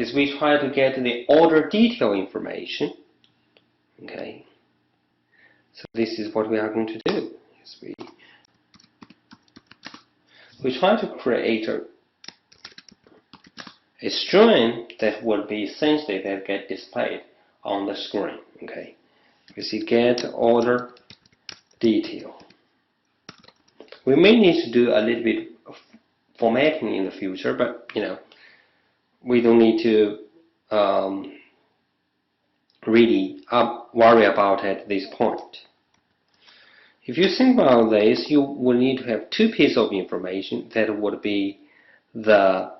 is we try to get the order detail information. Okay, so this is what we are going to do. Is we try to create a string that will be essentially that get displayed on the screen. Okay, we see get order detail. We may need to do a little bit of formatting in the future, but we don't need to really worry about it at this point. If you think about this, you will need to have two pieces of information. That would be the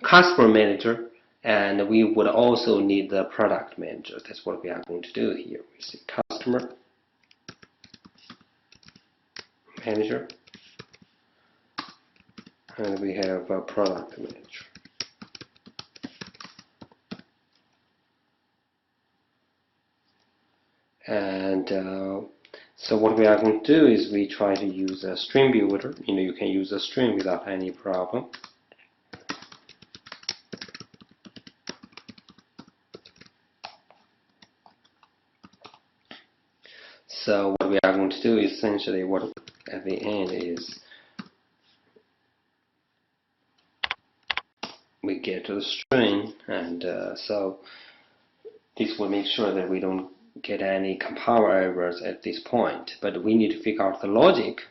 customer manager, and we would also need the product manager. That's what we are going to do here. We see customer manager, and we have a product manager. And so what we are going to do is we try to use a string builder. You can use a string without any problem. So what we are going to do is essentially what at the end is we get to the string, and so this will make sure that we don't get any compile errors at this point. But we need to figure out the logic.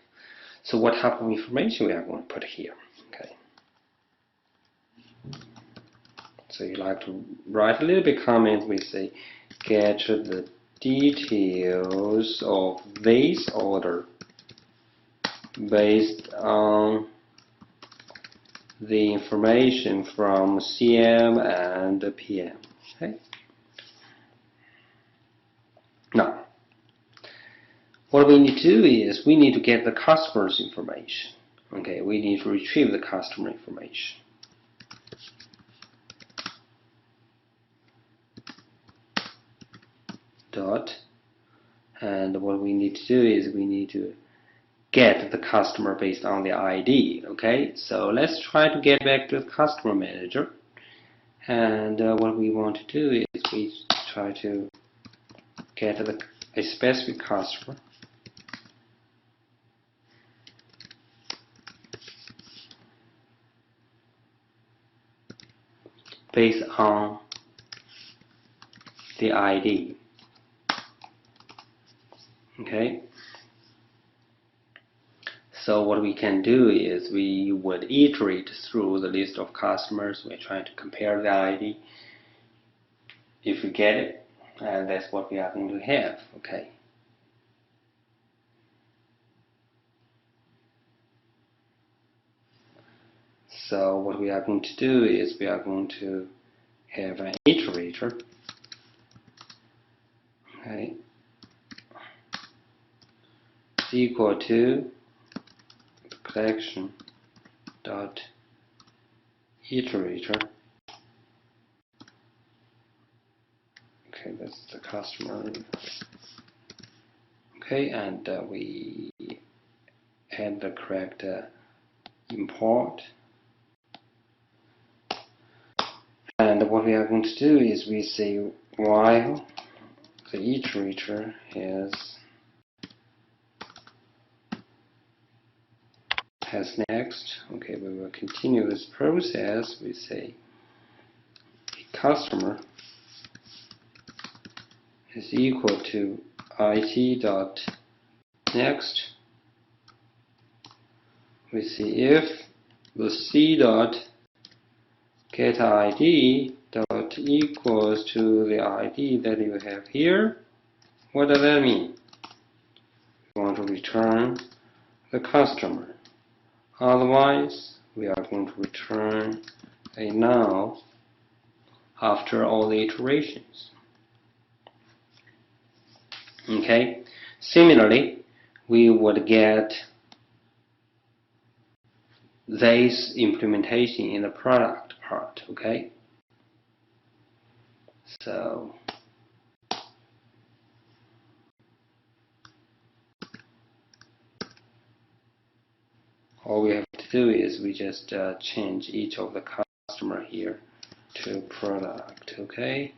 So what type of information we are going to put here? Okay. So you like to write a little bit comment. We say get the details of this order based on the information from CM and PM. Okay. Now, what we need to do is we need to get the customer's information. Okay, we need to retrieve the customer information. Dot, and what we need to do is we need to get the customer based on the ID. Okay, so let's try to get back to the customer manager, and what we want to do is we try to get a specific customer based on the ID. Okay, so what we can do is we would iterate through the list of customers. We're trying to compare the ID. If we get it, and that's what we are going to have. Okay. So what we are going to do is we are going to have an iterator. Okay. Equal to collection dot iterator. Okay, that's the customer. Okay, and we add the correct import. And what we are going to do is we say while the iterator has next. Okay, we will continue this process. We say customer is equal to it.next. We see if the c dot get ID dot equals to the ID that you have here. What does that mean? We want to return the customer. Otherwise, we are going to return a null after all the iterations. Okay. Similarly, we would get this implementation in the product part. Okay. So all we have to do is we just change each of the customer here to product. Okay.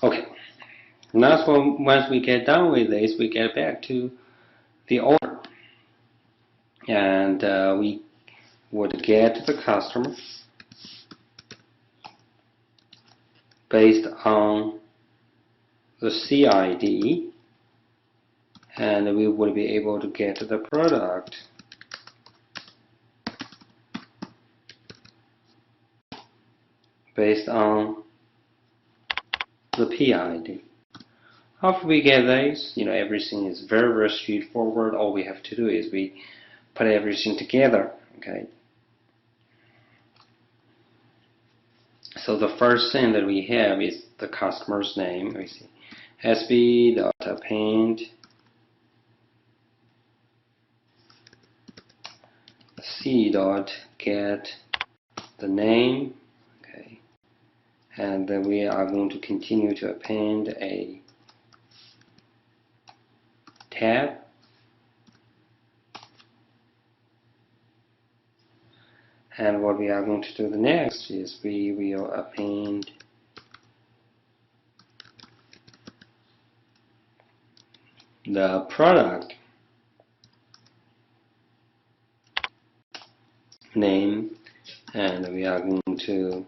Okay. Now, once we get done with this, we get back to the order, and we would get the customer based on the CID, and we would be able to get the product based on the PID. After we get these, everything is very, very straightforward. All we have to do is we put everything together. Okay. So the first thing that we have is the customer's name. We see sb.append c.get the name. Okay. And then we are going to continue to append a tab. And what we are going to do the next is we will append the product name, and we are going to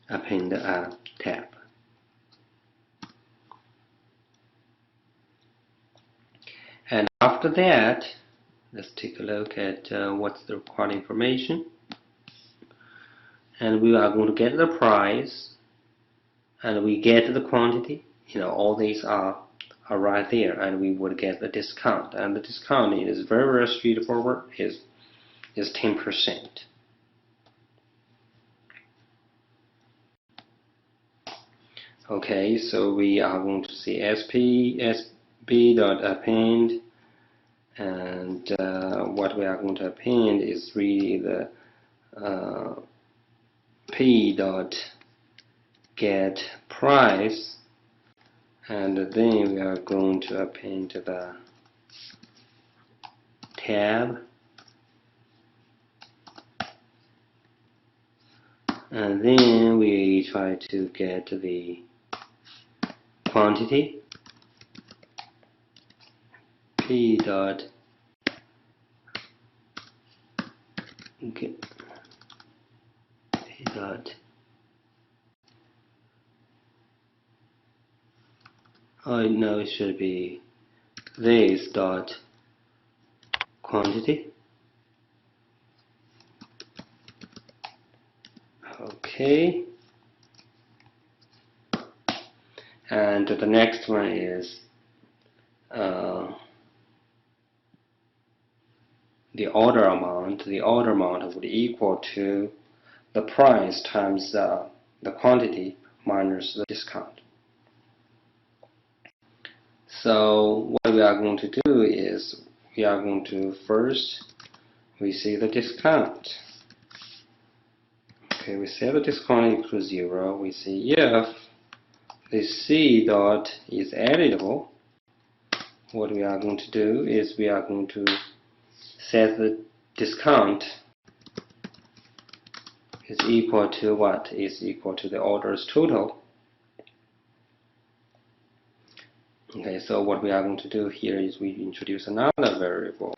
append a tab. And after that, let's take a look at what's the required information. And we are going to get the price, and we get the quantity. All these are right there, and we would get the discount. And the discount is very, very straightforward. Is 10%. Okay, so we are going to see sb.append, and what we are going to append is really the p.get price, and then we are going to append the tab, and then we try to get the quantity, p.get no, it should be this dot quantity. Okay, and the next one is the order amount. The order amount would equal to the price times the quantity minus the discount. So what we are going to do is we are going to first we see the discount. Okay, we set the discount equal to 0. We see if the C dot is editable. What we are going to do is we are going to set the discount is equal to what? Is equal to the order's total. Okay, so what we are going to do here is we introduce another variable.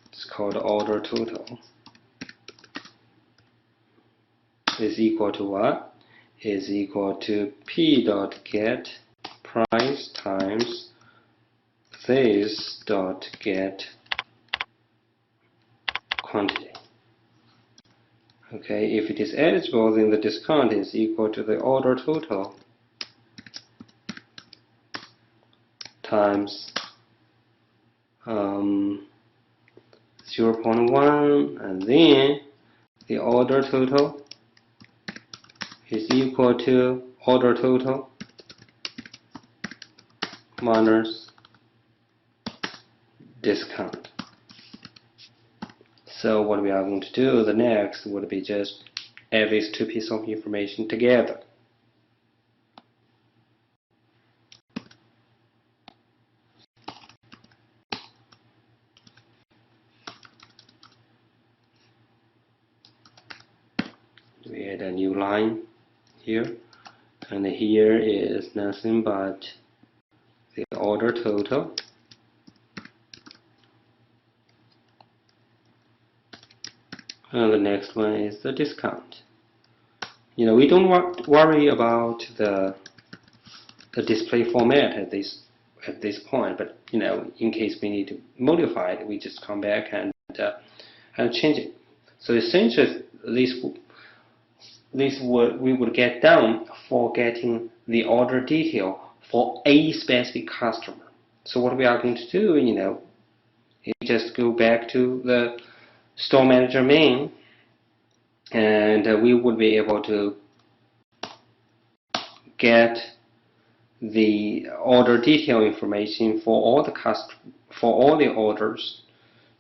It's called order total. Is equal to what? Is equal to p.get price times this.get quantity. Okay, if it is editable, then the discount is equal to the order total times 0.1, and then the order total is equal to order total minus discount. So what we are going to do the next would be just add these two pieces of information together. We add a new line here, and here is nothing but the order total and the next one is the discount. We don't worry about the display format at this point, but in case we need to modify it, we just come back and change it. So essentially, this we would get done for getting the order detail for a specific customer. So what we are going to do, is just go back to the store manager main, and we would be able to get the order detail information for all the orders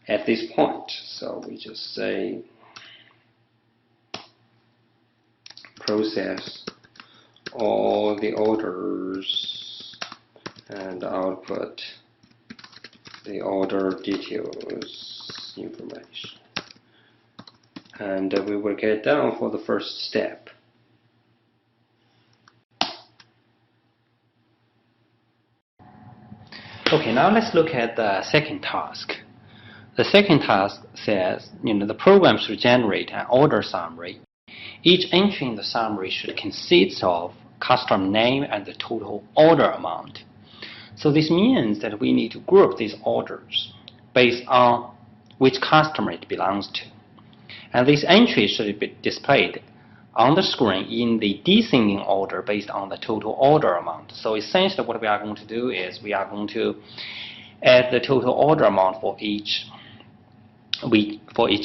at this point. So we just say process all the orders and output the order details information, and we will get down for the first step. Okay, now let's look at the second task. The second task says, the program should generate an order summary. Each entry in the summary should consist of customer name and the total order amount. So this means that we need to group these orders based on which customer it belongs to. And these entries should be displayed on the screen in the descending order based on the total order amount. So essentially what we are going to do is we are going to add the total order amount for each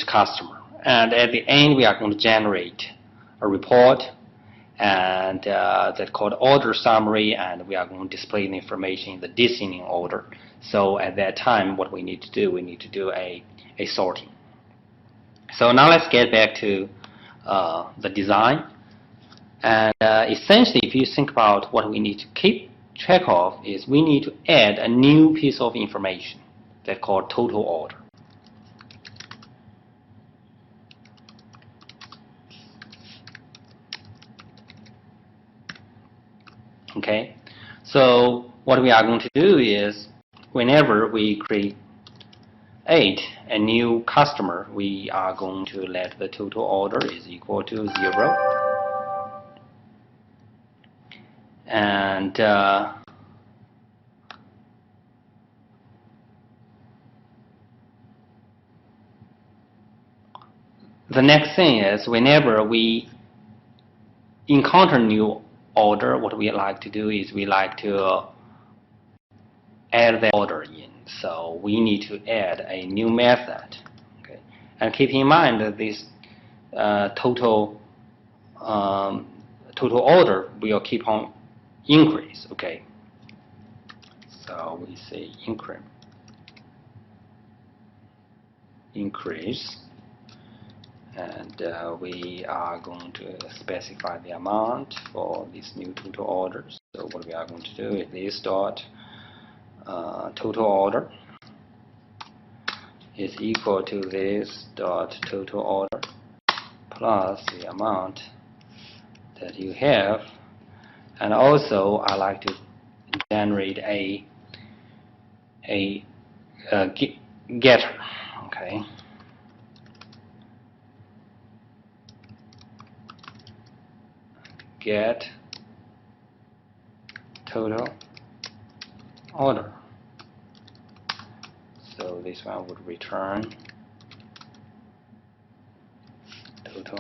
customer. And at the end we are going to generate a report, and that's called order summary, and we are going to display the information in the descending order. So at that time what we need to do, a sorting. So now let's get back to the design. And essentially, if you think about what we need to keep track of, is we need to add a new piece of information that's called total order. Okay, so what we are going to do is whenever we create a new customer, we are going to let the total order is equal to 0. And the next thing is whenever we encounter new order, what we like to do is we like to add the order in. So we need to add a new method. Okay, and keep in mind that this total order will keep on increase. Okay, so we say increase, and we are going to specify the amount for this new total orders. So what we are going to do is this dot total order is equal to this dot total order plus the amount that you have. And also I like to generate a getter. Okay, get total order. So this one would return total